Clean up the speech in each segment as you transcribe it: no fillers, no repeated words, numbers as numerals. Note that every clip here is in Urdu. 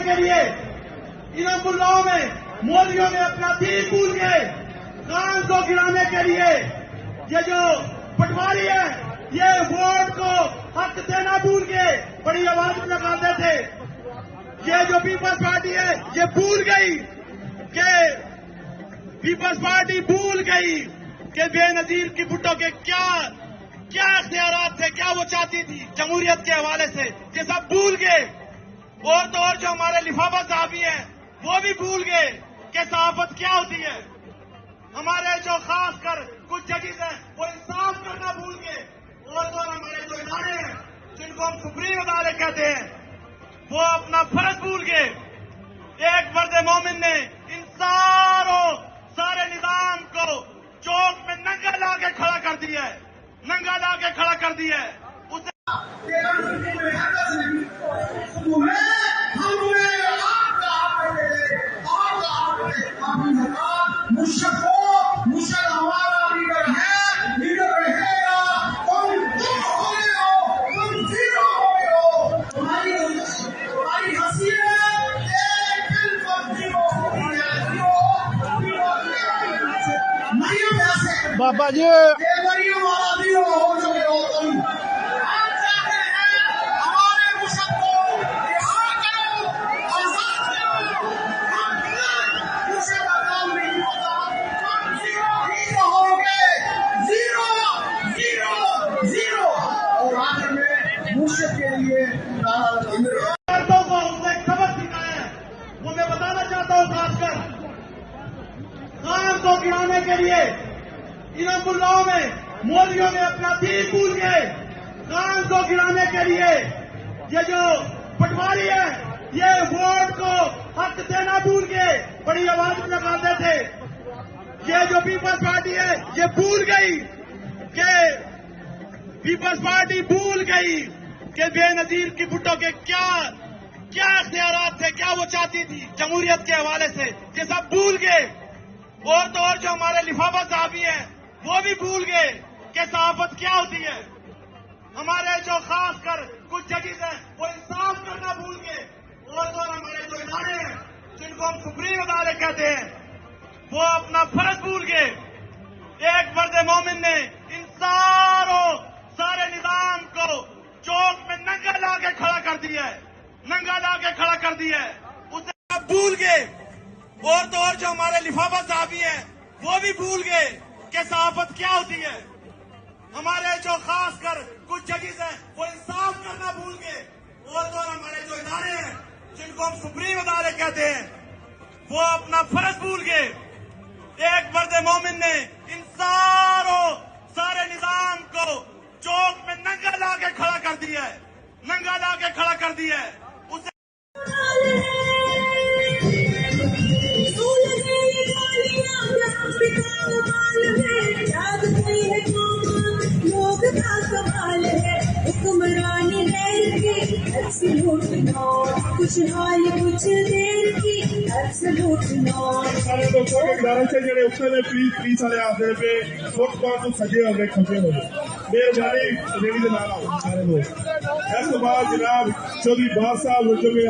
کے لیے ان ملاؤں میں مولویوں نے اپنا دین بھول گئے، قرآن کو گرانے کے لیے یہ جو پٹواری ہے یہ ووٹ کو حق دینا بھول گئے، بڑی آواز میں لگاتے تھے۔ یہ جو پیپلز پارٹی ہے یہ بھول گئی کہ پیپلز پارٹی بھول گئی کہ بے نظیر کی بھٹو کے کیا اختیارات تھے، کیا وہ چاہتی تھی جمہوریت کے حوالے سے، یہ سب بھول گئے۔ اور تو اور جو ہمارے لفافہ صحافی ہیں وہ بھی بھول گئے کہ صحافت کیا ہوتی ہے۔ ہمارے جو خاص کر کچھ ججز ہیں وہ انصاف کرنا بھول گئے، اور تو اور ہمارے جو ادارے ہیں جن کو ہم سپریم عدالت کہتے ہیں وہ اپنا فرض بھول گئے۔ ایک فرد مومن نے ان سارے نظام کو چوک میں ننگا لا کے کھڑا کر دیا ہے، ننگا لا کے کھڑا کر دیا ہے۔ اسے بابا جی مردوں کو اس نے سبق سکھایا ہے، وہ میں بتانا چاہتا ہوں خاص کر قرآن کو گرانے کے لیے ان ملاؤں میں مولویوں نے اپنا دین بھول گئے، قرآن کو گرانے کے لیے یہ جو پٹواری ہے یہ ووٹ کو حق دینا بھول گئے، بڑی آواز میں لگاتے تھے۔ یہ جو پیپلز پارٹی ہے یہ بھول گئی کہ پیپلز پارٹی بھول گئی کہ بے نظیر کی بھٹو کے کیا اختیارات تھے، کیا وہ چاہتی تھی جمہوریت کے حوالے سے، یہ سب بھول گئے۔ اور تو اور جو ہمارے لفافہ صحافی ہیں وہ بھی بھول گئے کہ صحافت کیا ہوتی ہے۔ ہمارے جو خاص کر کچھ ججز ہیں وہ انصاف کرنا بھول گئے، اور تو اور ہمارے جو ادارے ہیں جن کو ہم سپریم عدالت کہتے ہیں وہ اپنا فرض بھول گئے۔ ایک فرد مومن نے ان سارے نظام کو چوک میں ننگا لا کے کھڑا کر دیا ہے، ننگا لا کے کھڑا کر دیا ہے۔ اسے سب بھول گئے۔ اور تو اور جو ہمارے لفافہ صحافی ہیں وہ بھی بھول گئے کہ صحافت کیا ہوتی ہے۔ ہمارے جو خاص کر کچھ ججز ہیں وہ انصاف کرنا بھول گئے، اور تو اور ہمارے جو ادارے ہیں جن کو ہم سپریم عدالت کہتے ہیں وہ اپنا فرض بھول گئے۔ ایک فرد مومن نے ان سارے نظام کو چوک میں ننگا لا کے کھڑا کر دیا ہے، ننگا لا کے کھڑا کر دیا ہے۔ اسے خوشحال کچھ دیر کی سارے دوستوں کے گزارش ہے جڑے اتنے نے پلیز والے آخر پہ فٹ پاتھ تو سجے ہو گئے کھبے ہو گئے مہربانی ریلی کے نال آؤ سارے لوگ۔ اس کے بعد جناب چودھری باس صاحب جو کہ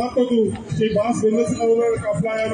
وقت تو باس بندر سے قافلہ آیا